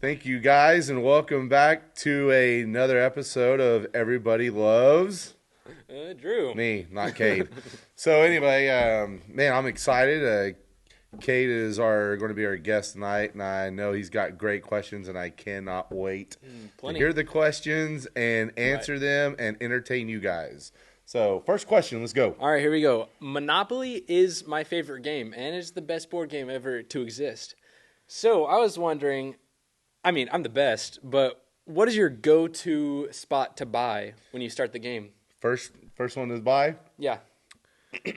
Thank you guys, and welcome back to another episode of Everybody Loves Drew. Me, not Kade. So anyway, man, I'm excited. Kade is going to be our guest tonight, and I know he's got great questions, and I cannot wait to hear the questions and answer them and entertain you guys. So first question, let's go. All right, here we go. Monopoly is my favorite game, and it's the best board game ever to exist. So I was wondering, I mean, I'm the best, but what is your go-to spot to buy when you start the game? First one is buy? Yeah.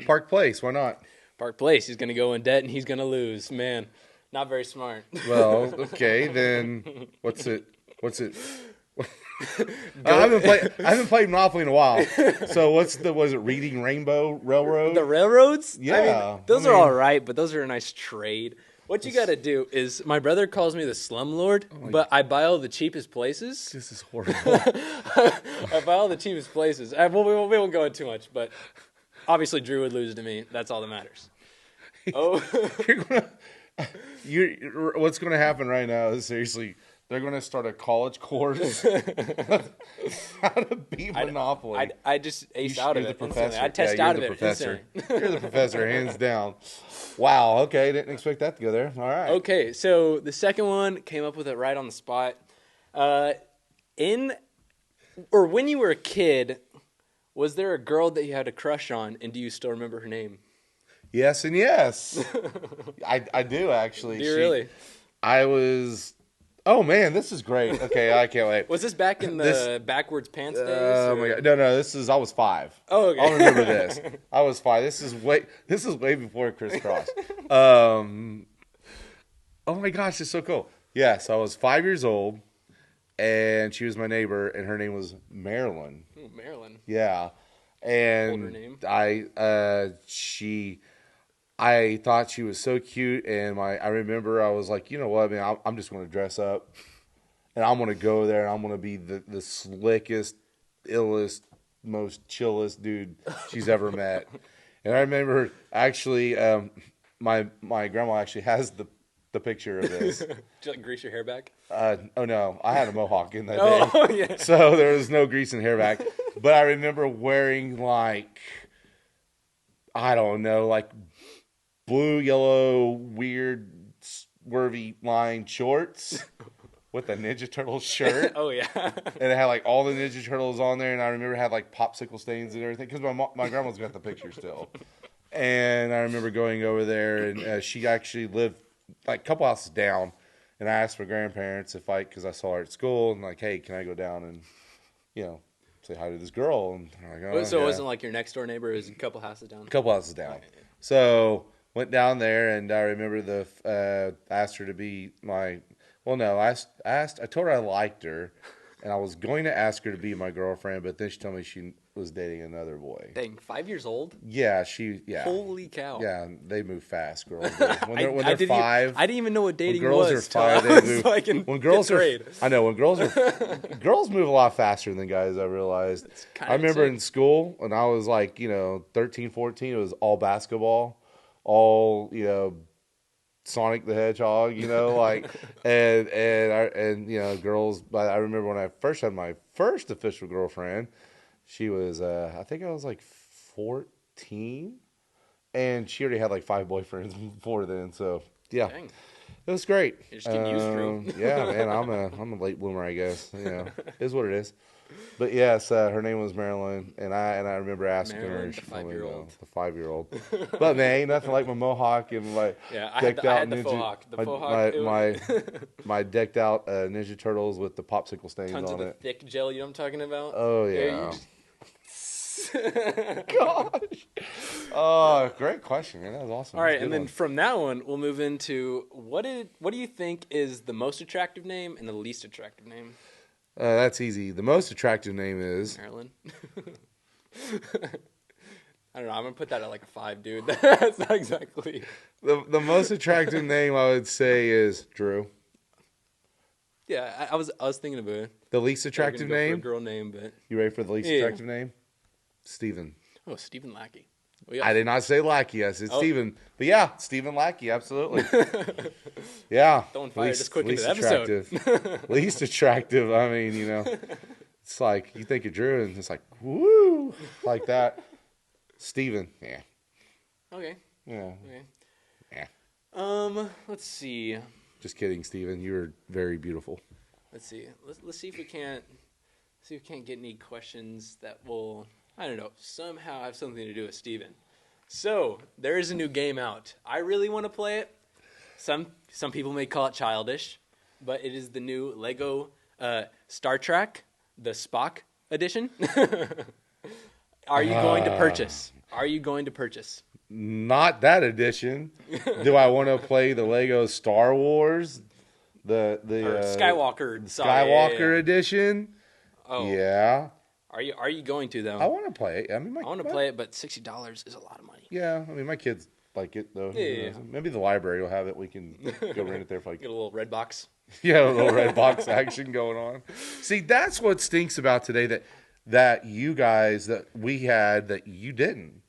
Park Place, why not? Park Place. He's going to go in debt, and he's going to lose. Man, not very smart. Well, okay, then what's it? I haven't played Monopoly in a while. So was it Reading Rainbow Railroad? The railroads? Yeah. I mean, those are all right, but those are a nice trade. What you got to do is, my brother calls me the slumlord, but I buy all the cheapest places. This is horrible. I buy all the cheapest places. We won't go into too much, but obviously Drew would lose to me. That's all that matters. Oh, What's going to happen right now is seriously, they're going to start a college course how to beat Monopoly. I just ace out of it. The professor. I test out of it. You're the professor, hands down. Wow. Okay, didn't expect that to go there. All right. Okay, so the second one came up with it right on the spot. When you were a kid, was there a girl that you had a crush on, and do you still remember her name? Yes and yes. I do actually. Do you really? I was. Oh man, this is great. Okay, I can't wait. Was this back in the backwards pants days? Oh my god, no, I was 5. Oh, okay. I'll remember this. I was 5. This is way before Crisscross. Oh my gosh, it's so cool. Yes, I was 5 years old, and she was my neighbor, and her name was Marilyn. Oh, Marilyn. Yeah, and older name. I thought she was so cute, and I remember I was like, you know what, man, I'm just going to dress up, and I'm going to go there, and I'm going to be the slickest, illest, most chillest dude she's ever met. And I remember actually, my grandma actually has the picture of this. Did you like grease your hair back? Oh no, I had a mohawk in that Oh, day, yeah. so there was no grease and hair back. But I remember wearing like, I don't know, like blue, yellow, weird, swervy line shorts with a Ninja Turtle shirt. Oh, yeah. And it had like all the Ninja Turtles on there. And I remember it had like popsicle stains and everything because my grandma's got the picture still. And I remember going over there, and she actually lived like a couple houses down. And I asked my grandparents because I saw her at school, and like, hey, can I go down and, say hi to this girl? And they're like, oh, So yeah. it wasn't like your next door neighbor, it was a couple houses down? A couple houses down. So went down there, and I remember asked her to be I told her I liked her, and I was going to ask her to be my girlfriend, but then she told me she was dating another boy. Dang, 5 years old? Yeah, Holy cow. Yeah, they move fast, girls. When they're 5. I didn't even know what dating girls was. are 5, they move. Like when girls girls move a lot faster than guys, I realized. I remember in school, when I was like, 13, 14, it was all basketball, all, Sonic the Hedgehog, and girls. But I remember when I first had my first official girlfriend, she was, I think I was like 14, and she already had like 5 boyfriends before then. So yeah, Dang. It was great. You're just getting used to. Yeah, man, I'm a late bloomer, I guess. It is what it is. But yes, her name was Marilyn, and I remember asking Marilyn, her. the 5-year-old. The 5-year-old. But man, ain't nothing like my mohawk and my decked out the ninja. faux hawk. My decked out Ninja Turtles with the popsicle stains Tons on of the it. thick gel, you know what I'm talking about? Oh yeah. Gosh. Oh, great question, man. That was awesome. All right, and then from that one, we'll move into what do you think is the most attractive name and the least attractive name? That's easy. The most attractive name is Marilyn. I don't know. I'm gonna put that at like a 5, dude. That's not exactly the most attractive name. I would say is Drew. Yeah, I was thinking of it. The least attractive name. For a girl name, but you ready for the least attractive name? Stephen. Oh, Stephen Lackey. I did not say Lackey. I said Steven. But yeah, Steven Lackey, absolutely. Yeah. Throwing fire just quick into the episode. Least attractive. I mean, it's like you think of Drew and it's like, woo, like that. Steven, yeah. Okay. Yeah. Okay. Yeah. Let's see. Just kidding, Steven. You're very beautiful. Let's see. Let's see if we can't get any questions that will, I don't know, somehow have something to do with Steven. So, there is a new game out. I really want to play it. Some people may call it childish, but it is the new Lego Star Trek, the Spock edition. Are you going to purchase? Are you going to purchase? Not that edition. Do I want to play the Lego Star Wars? The Skywalker edition? Oh. Yeah. Are you going to though? I want to play it. I want to play it, but $60 is a lot of money. Yeah, I mean my kids like it though. Yeah. Maybe the library will have it. We can go rent it there for Get a little red box. Yeah, a little red box action going on. See, that's what stinks about today that you guys that we had that you didn't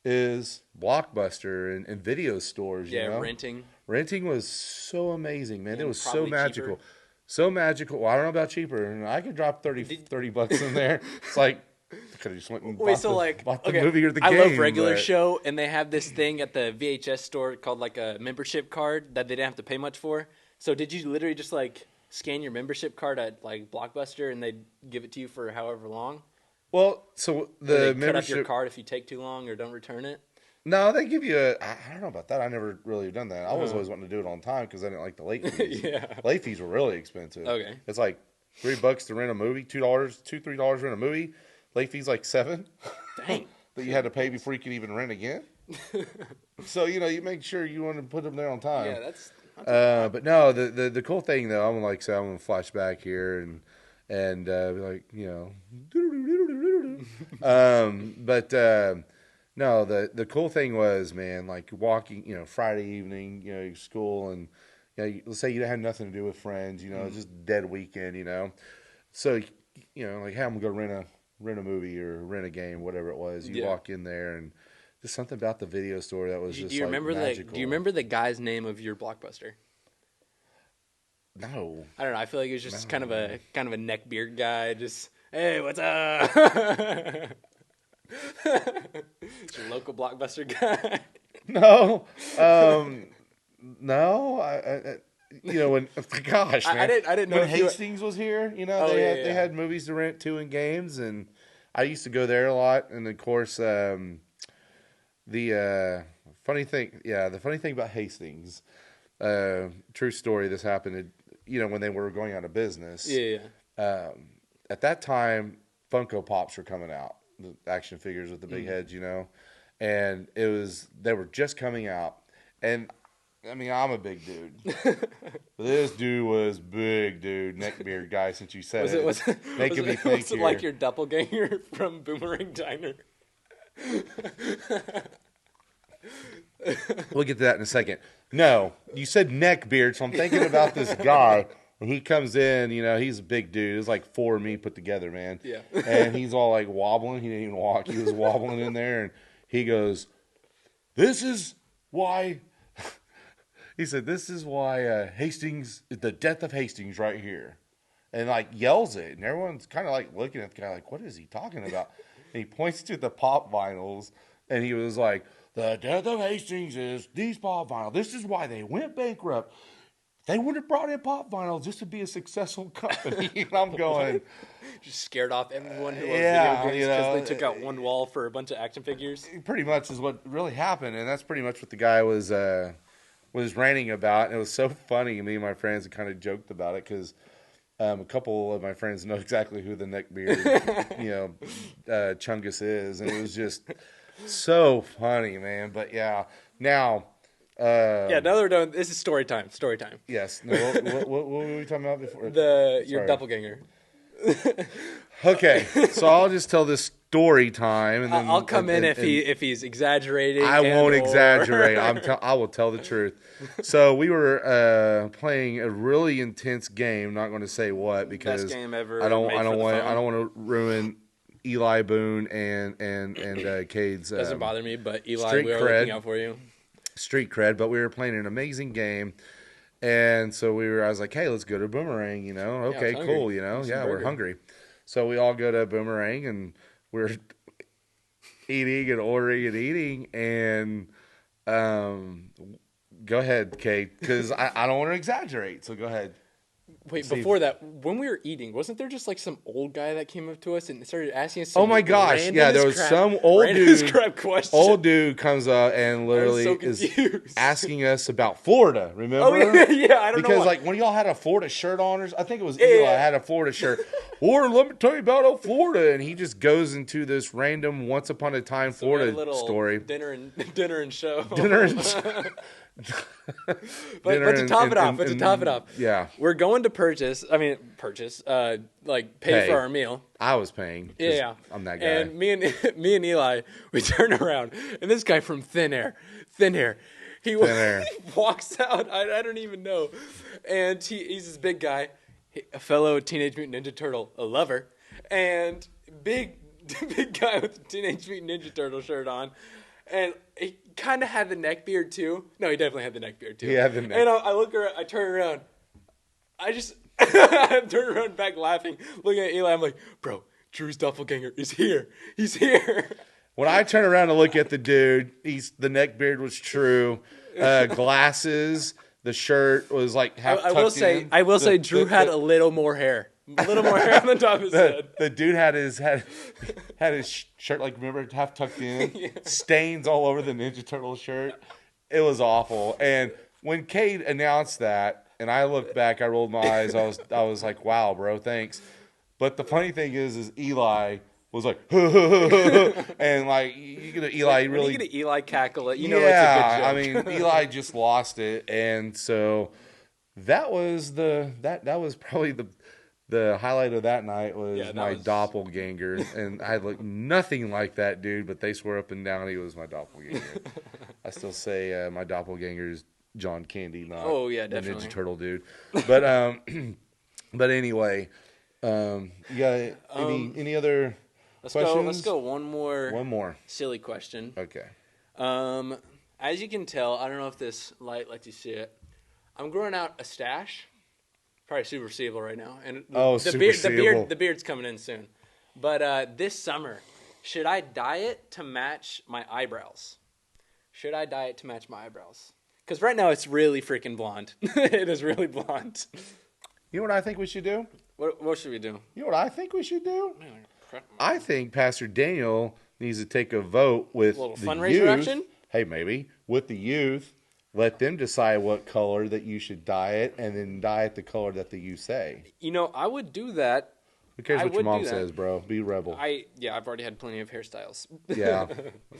is Blockbuster and video stores. Yeah, renting. Renting was so amazing, man. And it was so magical. Cheaper. So magical. Well, I don't know about cheaper. I could drop 30 bucks in there. It's like I could have just went and bought the movie or the game. I love regular show, and they have this thing at the VHS store called like a membership card that they didn't have to pay much for. So did you literally just like scan your membership card at like Blockbuster and they'd give it to you for however long? Well, so the membership... cut up your card if you take too long or don't return it? No, they give you I don't know about that. I never really done that. I was always wanting to do it on time because I didn't like the late fees. Yeah. Late fees were really expensive. Okay. It's like $3 to rent a movie, $3 rent a movie. Late fees like $7. Dang. That you had to pay before you could even rent again. So, you make sure you want to put them there on time. Yeah, that's but no, the cool thing though, I'm going to flash back here and be like, no, the cool thing was, man, like walking, Friday evening, school, and let's say you had nothing to do with friends, just dead weekend, so like, hey, I'm gonna go rent a movie or rent a game, whatever it was. You walk in there and just something about the video store that was just magical. Do you remember the guy's name of your Blockbuster? No, I don't know. I feel like he was just kind of a neckbeard guy. Just, hey, what's up? It's your local Blockbuster guy. No, no. When gosh, man, I didn't know when Hastings was here. They had movies to rent too and games, and I used to go there a lot. And of course, the funny thing about Hastings, true story. This happened, when they were going out of business. Yeah. At that time, Funko Pops were coming out. The action figures with the big heads, and they were just coming out, and I mean, I'm a big dude. This dude was big, dude, neckbeard guy. Since you said was it like your doppelganger from Boomerang Diner? We'll get to that in a second. No, you said neckbeard, so I'm thinking about this guy. When he comes in, he's a big dude. It's like 4 of me put together, man. Yeah. And he's all like wobbling. He didn't even walk. He was wobbling in there. And he goes, this is why Hastings, the death of Hastings right here. And like yells it. And everyone's kind of like looking at the guy like, what is he talking about? And he points to the pop vinyls. And he was like, the death of Hastings is these pop vinyls. This is why they went bankrupt. They would have brought in pop vinyls just to be a successful company. And I'm going... Just scared off everyone who loves video games because they took out one wall for a bunch of action figures. Pretty much is what really happened. And that's pretty much what the guy was ranting about. And it was so funny. Me and my friends kind of joked about it because a couple of my friends know exactly who the neckbeard, Chungus is. And it was just so funny, man. But yeah, now... now that we're done, this is story time. Story time. Yes. No, what were we talking about before? Your doppelganger. Okay, so I'll just tell this story time, and then I'll come in if he's exaggerating. I won't exaggerate. I will tell the truth. So we were playing a really intense game. Not going to say what because best game ever. I don't want to ruin Eli Boone and Cade's Doesn't bother me, but Eli, street we are cred. looking out for you. Street cred, but we were playing an amazing game. And so I was like, hey, let's go to Boomerang, you know? Okay, cool, you know? Yeah, we're hungry. So we all go to Boomerang, and we're eating and ordering and eating. And go ahead, Kate, because I don't want to exaggerate. So go ahead. Wait, before that, when we were eating, wasn't there just like some old guy that came up to us and started asking us some oh my gosh, yeah, there was some old dude comes up and literally is asking us about Florida, remember? Oh, yeah, I don't know. Because like when y'all had a Florida shirt on, I think it was Eli had a Florida shirt. Or let me tell you about Florida, and he just goes into this random once upon a time Florida story. Dinner and show. But to top it off, yeah, we're going to purchase, like pay for our meal. I was paying. Yeah, I'm that guy. And me and Eli, we turn around, and this guy from Thin Air, he walks out. I don't even know, and he's this big guy, a fellow Teenage Mutant Ninja Turtle, a lover, and big guy with the Teenage Mutant Ninja Turtle shirt on. And he kind of had the neck beard too. No, he definitely had the neck beard too. He had the neck. And I look around, I turn around. I turn around back laughing, looking at Eli. I'm like, bro, Drew's doppelganger is here. He's here. When I turn around to look at the dude, the neck beard was true. Glasses, the shirt was like half tucked in. I will say Drew had a little more hair. A little more hair on the top of his head. The dude had his shirt, like, remember, half tucked in, yeah. Stains all over the Ninja Turtle shirt. It was awful. And when Cade announced that, and I looked back, I rolled my eyes. I was like, wow, bro, thanks. But the funny thing is Eli was like, and like you get an Eli really. You get an Eli cackle. You know, it's a good joke. I mean, Eli just lost it, and so that was probably the highlight of that night was my doppelganger, and I look nothing like that dude, but they swore up and down he was my doppelganger. I still say my doppelganger is John Candy, not the Ninja Turtle dude. But anyway, you got any other questions? Let's go one more silly question. Okay. As you can tell, I don't know if this light lets you see it. I'm growing out a stash. Probably super seeable right now, and the beard's coming in soon. But this summer, should I dye it to match my eyebrows? Because right now it's really freaking blonde. It is really blonde. You know what I think we should do? What should we do? You know what I think we should do? I think Pastor Daniel needs to take a vote with the fundraiser youth. action. Hey, maybe with the youth. Let them decide what color that you should dye it, and then dye it the color that the youth say. You know, I would do that. Who cares what your mom says, bro? Be a rebel. I've already had plenty of hairstyles. Yeah.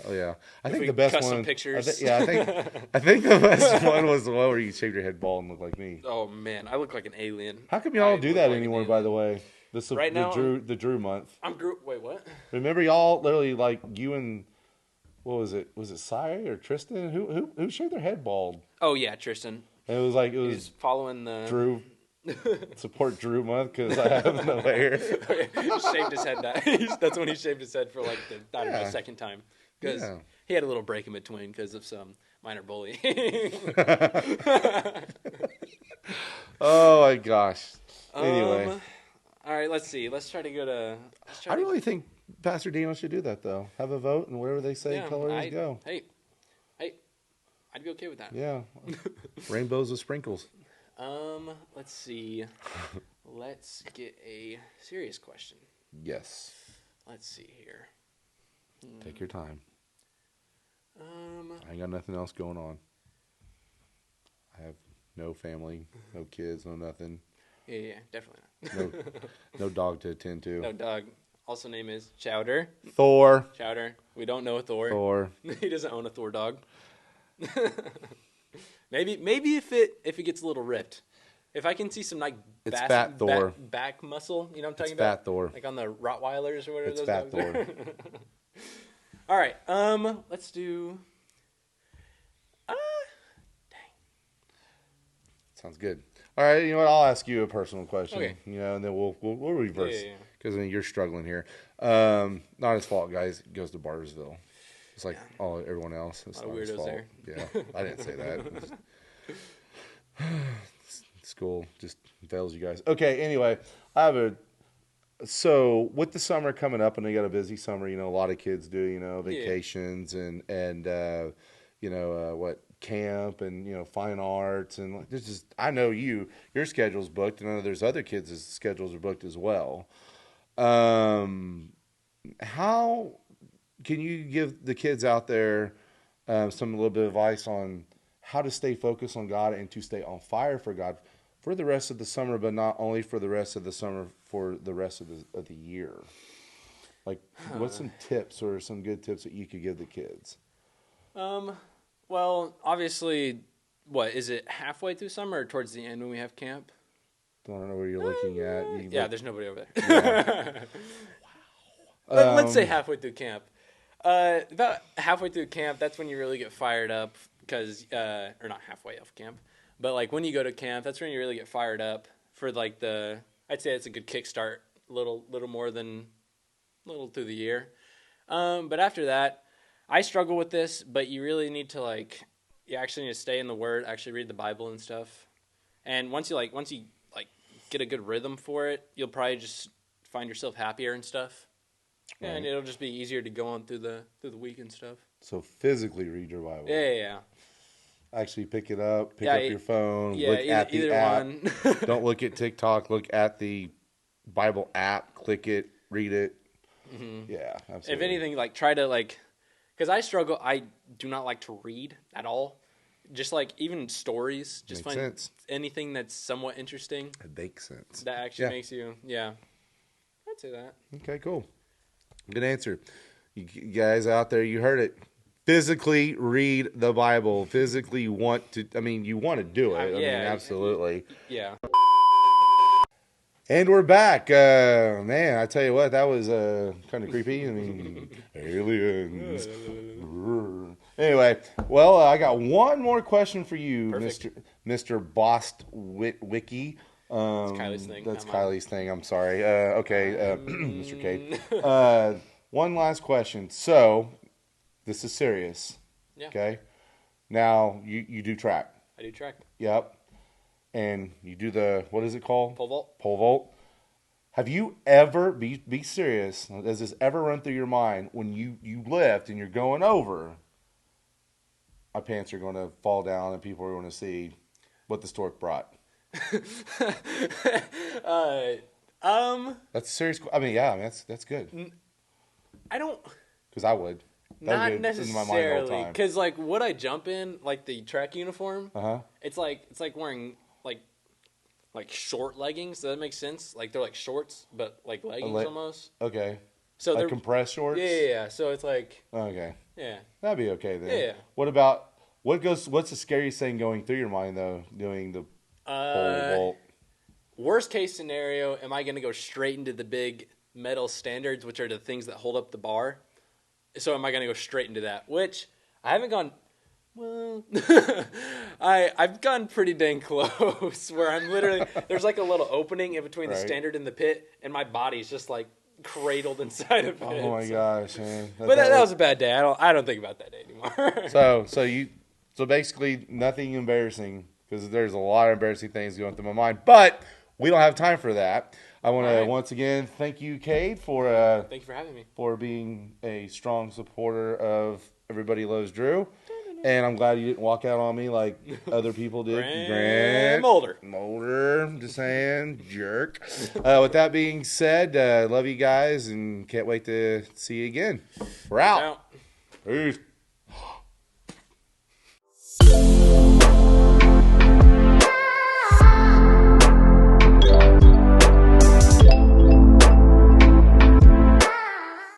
Oh, yeah. I think the best custom one. Pictures. I think the best one was the one where you shaved your head bald and looked like me. Oh man, I look like an alien. How come y'all don't do that anymore? By the way, this is right now, the Drew month. Wait, what? Remember y'all literally like you and. What was it? Was it Sai or Tristan? Who shaved their head bald? Oh yeah, Tristan. And it was He's following the Drew. Support Drew month because I have no hair. He shaved his head. That's when he shaved his head for like the second time because he had a little break in between because of some minor bullying. Oh my gosh. Anyway. All right, let's see. Let's try to go to. I really think Pastor Daniel should do that though. Have a vote and wherever they say colors go. Hey, I'd be okay with that. Yeah, rainbows with sprinkles. Let's see. Let's get a serious question. Yes. Let's see here. Take your time. I ain't got nothing else going on. I have no family, no kids, no nothing. Yeah, definitely not. No dog to attend to. No dog. Also, name is Chowder. Thor. Chowder. We don't know a Thor. Thor. He doesn't own a Thor dog. Maybe if it gets a little ripped, if I can see some like fat Thor back muscle, you know what I'm talking it's about? Fat Thor. Like on the Rottweilers or whatever it's those fat dogs Thor. are. All right. Let's do. Dang. Sounds good. All right. You know what? I'll ask you a personal question. Okay. You know, and then we'll reverse. Yeah. because you're struggling here. Not his fault, guys. He goes to Bartersville. It's like everyone else. It's not his fault. There. Yeah, I didn't say that. School just fails you guys. Okay, anyway, so with the summer coming up, and they got a busy summer, a lot of kids do, vacations and camp and, fine arts. And there's just, I know your schedule's booked, and I know there's other kids' schedules are booked as well. How can you give the kids out there a little bit of advice on how to stay focused on God and to stay on fire for God for the rest of the summer, but not only for the rest of the summer, for the rest of the year? Like, what's some tips or some good tips that you could give the kids? Well, obviously, what is it, halfway through summer or towards the end when we have camp? I don't know where you're looking at. There's nobody over there. Yeah. Wow. Let's say halfway through camp. About halfway through camp, that's when you really get fired up because, or not halfway off camp, but like when you go to camp, that's when you really get fired up for like I'd say it's a good kickstart, little through the year. But after that, I struggle with this, but you really need to you actually need to stay in the Word, actually read the Bible and stuff. And once you get a good rhythm for it, you'll probably just find yourself happier and stuff. Right. And it'll just be easier to go on through the week and stuff. So physically read your Bible. Yeah. Actually pick it up, pick up your phone, look at the app. One. Don't look at TikTok, look at the Bible app, click it, read it. Mm-hmm. Yeah, absolutely. If anything, try to because I struggle, I do not like to read at all. Just even stories, just makes find sense. Anything that's somewhat interesting. It makes sense. That actually makes you, I'd say that. Okay, cool. Good answer. You guys out there, you heard it. Physically read the Bible. Physically you want to do it. Absolutely. Yeah. And we're back. Man, I tell you what, that was kind of creepy. Aliens. Anyway, well, I got one more question for you, Mr. Bostwick. That's Kylie's thing. That's Kylie's thing. I'm sorry. Okay, Mr. Kade. One last question. So, this is serious. Yeah. Okay. Now, you do track. I do track. Yep. And you do what is it called? Pole vault. Pole vault. Have you ever, be serious, does this ever run through your mind when you lift and you're going over, my pants are going to fall down and people are going to see what the stork brought? That's a serious. That's good. I don't. Because I would. Not necessarily. Because what I jump in, the track uniform, it's like wearing short leggings. Does that make sense? They're shorts, but leggings almost. Okay. So they're compressed shorts. Yeah. So it's okay. Yeah. That'd be okay then. Yeah. What about what's the scariest thing going through your mind though? Doing the pole vault. Worst case scenario, am I going to go straight into the big metal standards, which are the things that hold up the bar? So am I going to go straight into that? Which I haven't gone. Well, I've gone pretty dang close. Where I'm literally there's a little opening in between the standard and the pit, and my body's just cradled inside of it. Oh my gosh, man! But that was a bad day. I don't think about that day anymore. So basically nothing embarrassing because there's a lot of embarrassing things going through my mind, but we don't have time for that. I want to once again thank you, Kade, thank you for having me, for being a strong supporter of Everybody Loves Drew. And I'm glad you didn't walk out on me like other people did. Grant Mulder. I'm just saying, jerk. With that being said, love you guys and can't wait to see you again. We're out. Peace.